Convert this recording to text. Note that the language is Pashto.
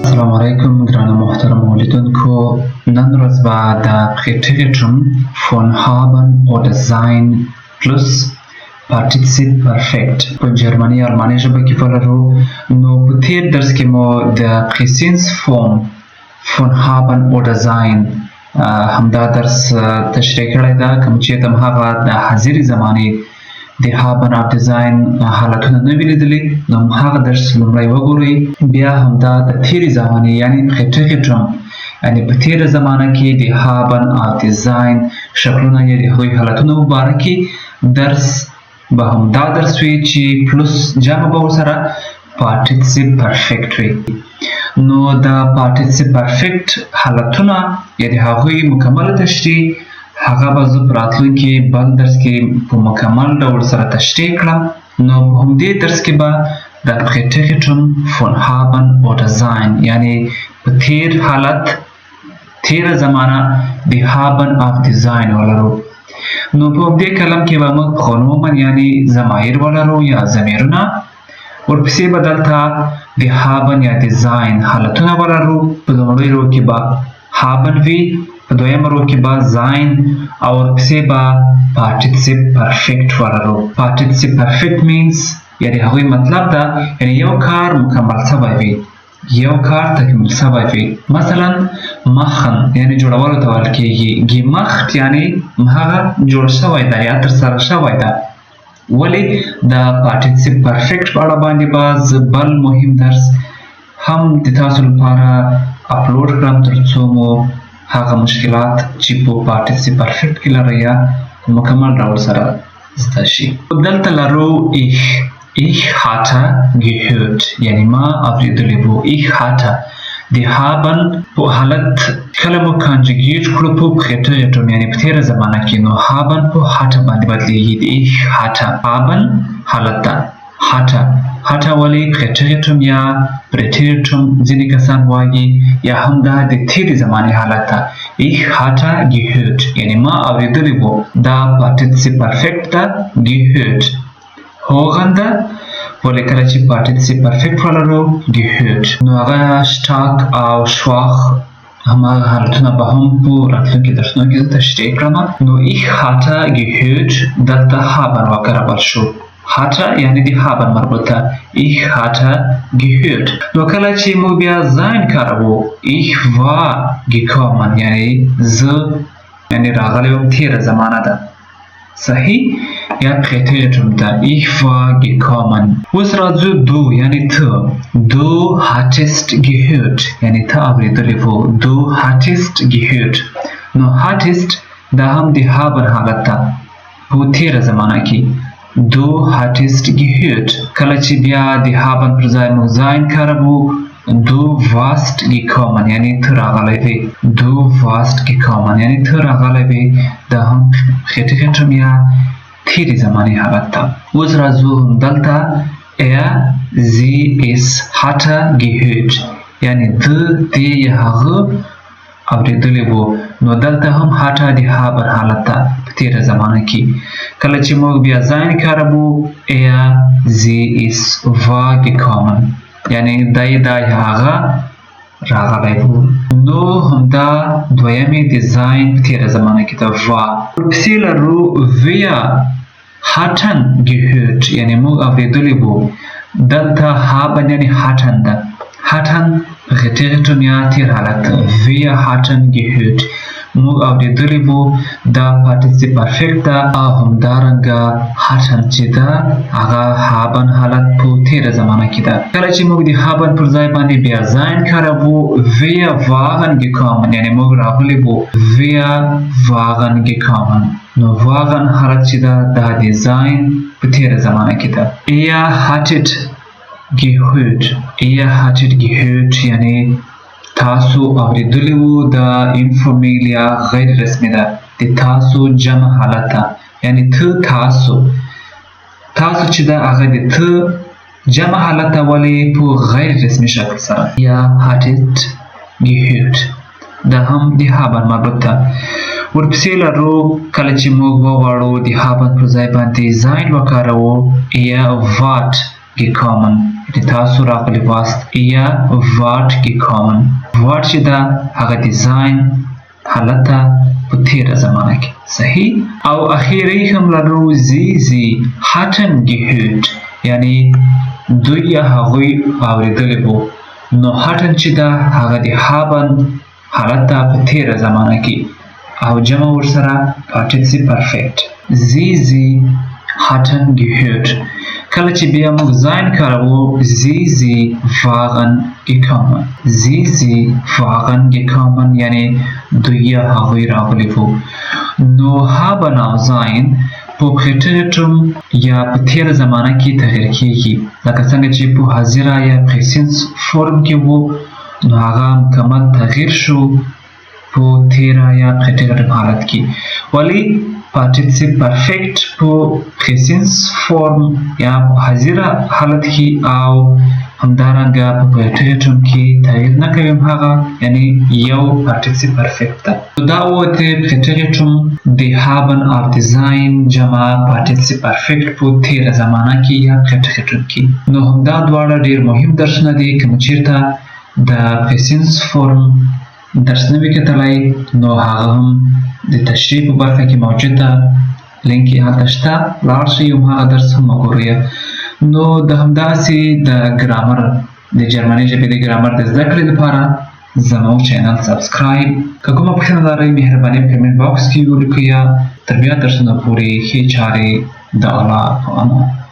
السلام علیکم ګرانو محترمو لیدونکو، نن ورځ به د Kriterium von Haben oder Sein plus Partizip Perfekt په جرمني او الماني ژبه کې ولرو. نو په تیر درس کې مو د Präsensform von Haben oder Sein همدا درس تشریح کړی ده. کوم چې تم هغه د حاضرې زمانې د Haben او د Sein حالتونه نه وي لیدلي، نو هغه درس لومړی وګورئ. بیا همدا د تیرې زمانې یعنې Kriterium یعنې په تیره زمانه کې د Haben او د Sein شکلونه یا د هغوی حالتونه په باره کې درس به همدا درس وي چې پلس جمع به ورسره Partizip Perfekt وي. نو د Partizip Perfekt حالتونه یا د هغوی مکمله تشریح هغه به زه په راتلونکي بل درس کې په مکمل ډول سره تشریح کړم. نو په همدې درس کې به د Kriterium von Haben oder Sein یعنې په تیر حالت تیره زمانه د Haben او د Sein ولرو. نو په همدې کلم کې به موږ Pronomen یعنې ضمایر ولرو یا ضمیرونه، ورپسې به دلته د Haben یا د Sein حالتونه ولرو. په لومړۍ رو کې به Haben وي، په دویمه رو کې به Sein او ورپسې به Partizip Perfekt ولرو. Partizip Perfekt means یعنې هغوی مطلب ده یعنې یو کار مکمل شوی وي، یو کار تکمیل شوی وي. مثلا machen یعنې جوړولو ته ویل کېږي. gemacht یعنې هغه جوړ شوی ده یا ترسره شوی ده. ولې د Partizip Perfekt په اړه باندې به زه بل مهم درس هم د تاسو لپاره اپلوډ کړم تر څو مو هغه مشکلات چې په Partizip Perfekt کې لرئ یا مکمل ډول سره زده شي. دلته لرو ich hatte gehört یعنې ما اورېدلی وو. ich hatte د Haben په حالت کله مو کانجګیټ کړو په Kriterium یعنې په تېره زمانه کې، نو Haben په hatte باندې بدلېږي. د ich hatte Haben حالت ده. hatte ولې Kriterium یا Präteritum ځینې کسان وایي، یا هم دا د تېرې زمانې حالت ده. ich hatte gehört یعنې ما اورېدلی وو. دا Partizip Perfekt ده. gehört hören ده، ولې کله چې Partizip Perfekt ولرو gehört نو هغه stark او schwach هماغه حالتونه به هم په راتلونکي درسونو کې زه تشریح کړم. نو ich hatte gehört دلته Haben وکارول شو. hatte یعنې د Haben مربوطه. ich hatte gehört. نو کله چې موږ بیا Sein کاروو ich war gekommen یعنې زه یعنې راغلی وم، تېره زمانه ده. صحیح یا Kriterium ده. ich war gekommen. اوس راځو du یعنې ته. du hattest gehört یعنې ته اورېدلی وو. du hattest gehört. نو hattest دا هم د Haben حالت ده په تېره زمانه کې. du hattest gehört. کله چې بیا د Haben پر ځای موږ Sein کاروو du warst gekommen یعنې ته راغلی وې. du warst gekommen یعنې ته راغلی وې. دا هم Kriterium یا تیری زمانی حالت ده. اوس راځو دلته sie es hatte gehört یعنې ده دې یا هغه اورېدلی وو. نو دلته هم hatte د Haben حالت ده په تېره زمانه کې. کله چې موږ بیا Sein کاروو sie es war gekommen یعنې دی دا یا هغه راغلی وو. نو همدا دویمې د Sein په تېره زمانه کې ده war. ورپسې لرو wir hatten gehört یعنې موږ اورېدلی وو. دلته Haben یعنې hatten ده. hatten Kriterium یا تېر حالت ده. wir hatten gehört موږ اورېدلی وو. دا Partizip Perfekt ده او همدارنګه hatten چې ده هغه Haben حالت په تېره زمانه کې ده. کله چې موږ د Haben پر ځای باندې بیا Sein کاروو wir waren gekommen یعنې موږ راغلی وو. wir waren gekommen نو waren حالت چې ده دا د Sein په تېره زمانه کې ده. ihr hattet gehört یعنې تاسو اورېدلی وو. دا informal یا غیر رسمي ده. د تاسو جمع حالت ده یعنې ته تاسو چې ده هغه د ته جمع حالت ده، ولې په غیر رسمي شکل سره. یا hattet gehört دا هم د Haben مربوط ده. ورپسې لرو کله چې موږ وغواړو د Haben پر ځای باندې Sein وکاروو wart gekommen د تاسو راغلی واست یا وارد gekommen وارد چې دا هغه د sein حالت ته په تیره زمانه کې صحیح او اخیری هم لرو sie hatten gehört یعنی دوی یا هغوی اوریدلی وو نو hatten چې دا هغه د haben حالت ته په تیره زمانه کې او جمع ورسره Partizip Perfekt sie hatten gehört کله چې بیا موږ sein کاروو sie waren gekommen sie waren gekommen یعنی دوی یا هغوی راغلی وو نو haben او sein په پریټریټوم یا په تیر زمانه کې تغیر کیږي لکه څنګه چې په حاضره یا Präsensform کې وو نو هغه مکمل تغیر شو په تیره یا پریټریټوم حالت کې ولی Partizip Perfekt په Präsensform یا په حاضره حالت کې او همدارنګه په پریټریټوم کې تغیر نه کوي هغه یعنی یو Partizip Perfekt ده دا وته پریټریټوم د haben او د sein جمع Partizip Perfekt په تیره زمانه کې یا پریټریټوم کې نو همدا دواړه ډیر مهم درسونه دي کوم چیرته د Präsensform درس نه وکړای نو هغه هم د تشریح په برخه کې موجود ده لینک یې هلته شته لاړ شئ او هغه درس هم وګورئ نو د همداسې د ګرامر د جرمني ژبې د ګرامر د زده کړې لپاره زموږ چینل سبسکرایب که کومه پوښتنه لرئ مهرباني په کمنټ باکس کې ولیکئ تر بیا درسونه پورې ښې چارې د الله په امان